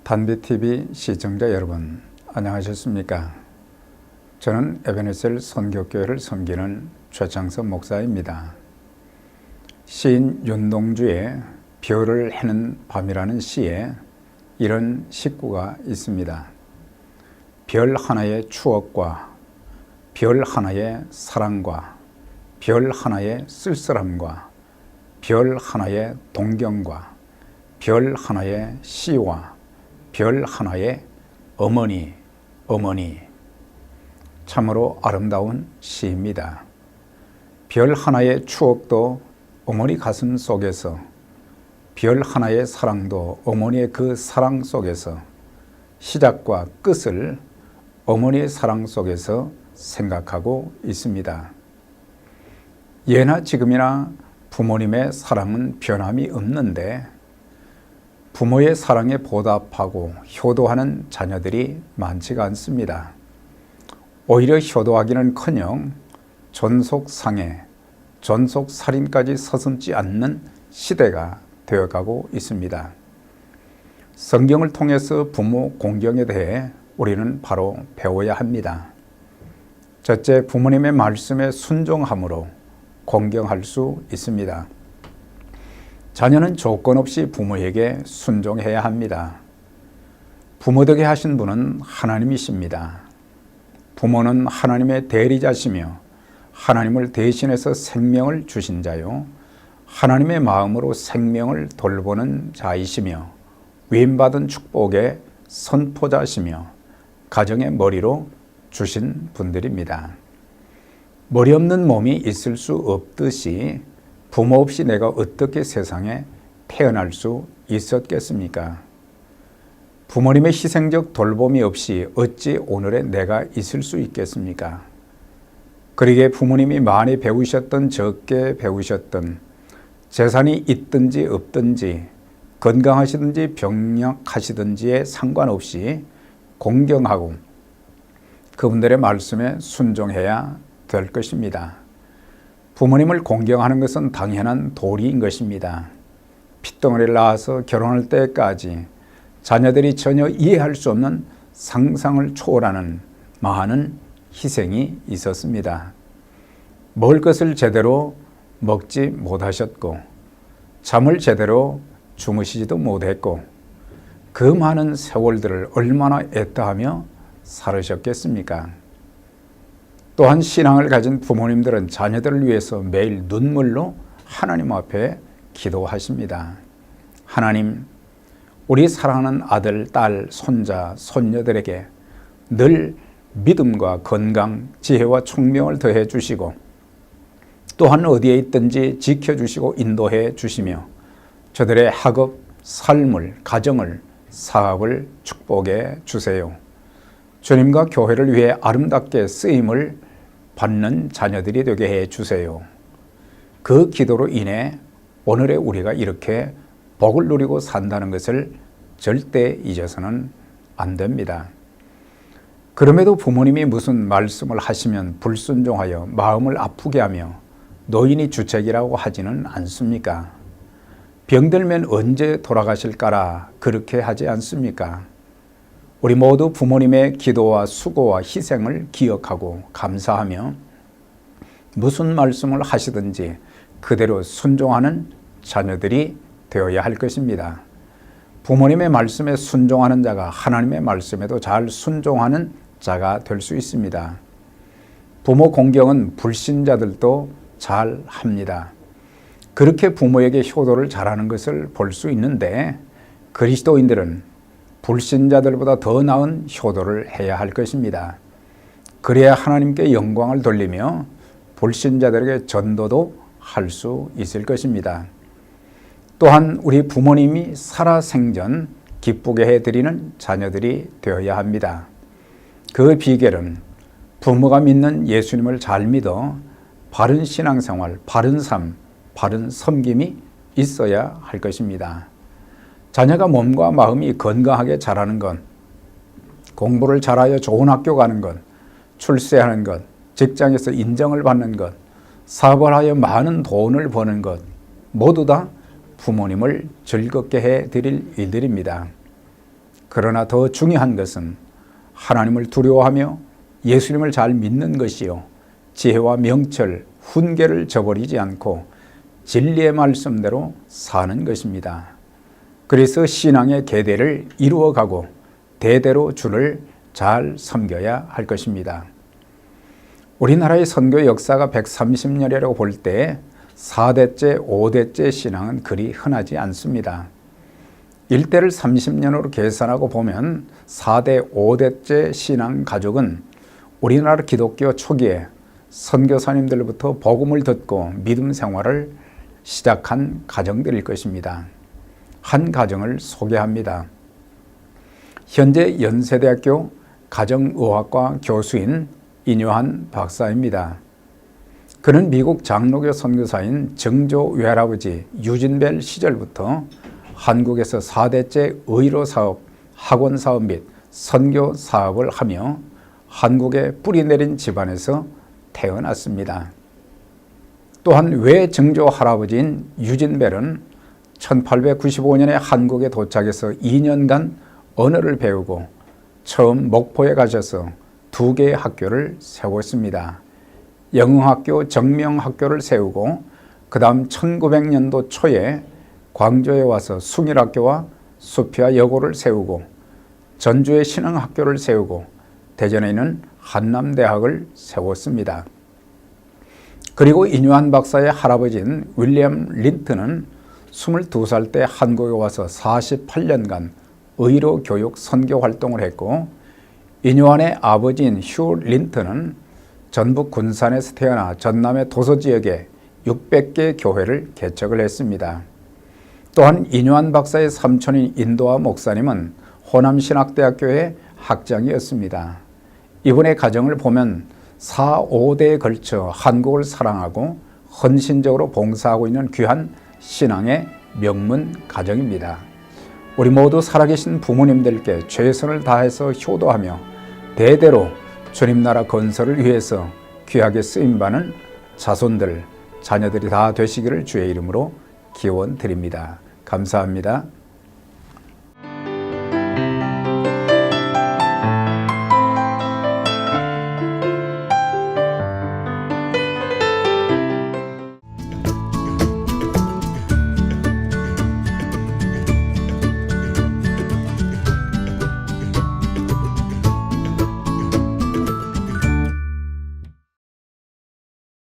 단비TV 시청자 여러분, 안녕하셨습니까? 저는 에베네셀 선교교회를 섬기는 최창섭 목사입니다. 시인 윤동주의 별을 해는 밤이라는 시에 이런 식구가 있습니다. 별 하나의 추억과 별 하나의 사랑과 별 하나의 쓸쓸함과 별 하나의 동경과 별 하나의 시와 별 하나의 어머니 참으로 아름다운 시입니다. 별 하나의 추억도 어머니 가슴 속에서, 별 하나의 사랑도 어머니의 그 사랑 속에서, 시작과 끝을 어머니의 사랑 속에서 생각하고 있습니다. 예나 지금이나 부모님의 사랑은 변함이 없는데 부모의 사랑에 보답하고 효도하는 자녀들이 많지가 않습니다. 오히려 효도하기는커녕 존속상해, 존속살인까지 서슴지 않는 시대가 되어가고 있습니다. 성경을 통해서 부모 공경에 대해 우리는 바로 배워야 합니다. 첫째, 부모님의 말씀에 순종함으로 공경할 수 있습니다. 자녀는 조건 없이 부모에게 순종해야 합니다. 부모 되게 하신 분은 하나님이십니다. 부모는 하나님의 대리자시며 하나님을 대신해서 생명을 주신 자요, 하나님의 마음으로 생명을 돌보는 자이시며 위임받은 축복의 선포자시며 가정의 머리로 주신 분들입니다. 머리 없는 몸이 있을 수 없듯이 부모 없이 내가 어떻게 세상에 태어날 수 있었겠습니까? 부모님의 희생적 돌봄이 없이 어찌 오늘의 내가 있을 수 있겠습니까? 그러기에 부모님이 많이 배우셨던 적게 배우셨던, 재산이 있든지 없든지 건강하시든지 병약하시든지에 상관없이 공경하고 그분들의 말씀에 순종해야 될 것입니다. 부모님을 공경하는 것은 당연한 도리인 것입니다. 핏덩어리를 낳아서 결혼할 때까지 자녀들이 전혀 이해할 수 없는 상상을 초월하는 많은 희생이 있었습니다. 먹을 것을 제대로 먹지 못하셨고 잠을 제대로 주무시지도 못했고 그 많은 세월들을 얼마나 애타하며 살으셨겠습니까? 또한 신앙을 가진 부모님들은 자녀들을 위해서 매일 눈물로 하나님 앞에 기도하십니다. 하나님, 우리 사랑하는 아들, 딸, 손자, 손녀들에게 늘 믿음과 건강, 지혜와 총명을 더해 주시고 또한 어디에 있든지 지켜주시고 인도해 주시며 저들의 학업, 삶을, 가정을, 사업을 축복해 주세요. 주님과 교회를 위해 아름답게 쓰임을 받는 자녀들이 되게 해 주세요. 그 기도로 인해 오늘의 우리가 이렇게 복을 누리고 산다는 것을 절대 잊어서는 안 됩니다. 그럼에도 부모님이 무슨 말씀을 하시면 불순종하여 마음을 아프게 하며 노인이 주책이라고 하지는 않습니까? 병들면 언제 돌아가실까라 그렇게 하지 않습니까? 우리 모두 부모님의 기도와 수고와 희생을 기억하고 감사하며 무슨 말씀을 하시든지 그대로 순종하는 자녀들이 되어야 할 것입니다. 부모님의 말씀에 순종하는 자가 하나님의 말씀에도 잘 순종하는 자가 될 수 있습니다. 부모 공경은 불신자들도 잘 합니다. 그렇게 부모에게 효도를 잘하는 것을 볼 수 있는데 그리스도인들은 불신자들보다 더 나은 효도를 해야 할 것입니다. 그래야 하나님께 영광을 돌리며 불신자들에게 전도도 할 수 있을 것입니다. 또한 우리 부모님이 살아생전 기쁘게 해드리는 자녀들이 되어야 합니다. 그 비결은 부모가 믿는 예수님을 잘 믿어 바른 신앙생활, 바른 삶, 바른 섬김이 있어야 할 것입니다. 자녀가 몸과 마음이 건강하게 자라는 것, 공부를 잘하여 좋은 학교 가는 것, 출세하는 것, 직장에서 인정을 받는 것, 사업을 하여 많은 돈을 버는 것, 모두 다 부모님을 즐겁게 해드릴 일들입니다. 그러나 더 중요한 것은 하나님을 두려워하며 예수님을 잘 믿는 것이요, 지혜와 명철, 훈계를 저버리지 않고 진리의 말씀대로 사는 것입니다. 그래서 신앙의 계대를 이루어가고 대대로 주를 잘 섬겨야 할 것입니다. 우리나라의 선교 역사가 130년이라고 볼 때 4대째, 5대째 신앙은 그리 흔하지 않습니다. 1대를 30년으로 계산하고 보면 4대, 5대째 신앙 가족은 우리나라 기독교 초기에 선교사님들로부터 복음을 듣고 믿음 생활을 시작한 가정들일 것입니다. 한 가정을 소개합니다. 현재 연세대학교 가정의학과 교수인 인요한 박사입니다. 그는 미국 장로교 선교사인 정조 외할아버지 유진벨 시절부터 한국에서 4대째 의료 사업, 학원 사업 및 선교 사업을 하며 한국에 뿌리 내린 집안에서 태어났습니다. 또한 외정조 할아버지인 유진벨은 1895년에 한국에 도착해서 2년간 언어를 배우고 처음 목포에 가셔서 2개의 학교를 세웠습니다. 영흥학교, 정명학교를 세우고 그 다음 1900년도 초에 광주에 와서 숭일학교와 수피아 여고를 세우고 전주에 신흥학교를 세우고 대전에 있는 한남대학을 세웠습니다. 그리고 인요한 박사의 할아버지인 윌리엄 린튼은 22살 때 한국에 와서 48년간 의료 교육 선교 활동을 했고, 인요한의 아버지인 휴 린튼은 전북 군산에서 태어나 전남의 도서 지역에 600개 교회를 개척을 했습니다. 또한 인요한 박사의 삼촌인 인도아 목사님은 호남신학대학교의 학장이었습니다. 이분의 가정을 보면 4, 5대에 걸쳐 한국을 사랑하고 헌신적으로 봉사하고 있는 귀한 신앙의 명문 가정입니다. 우리 모두 살아계신 부모님들께 최선을 다해서 효도하며 대대로 주님 나라 건설을 위해서 귀하게 쓰임받는 자손들, 자녀들이 다 되시기를 주의 이름으로 기원드립니다. 감사합니다.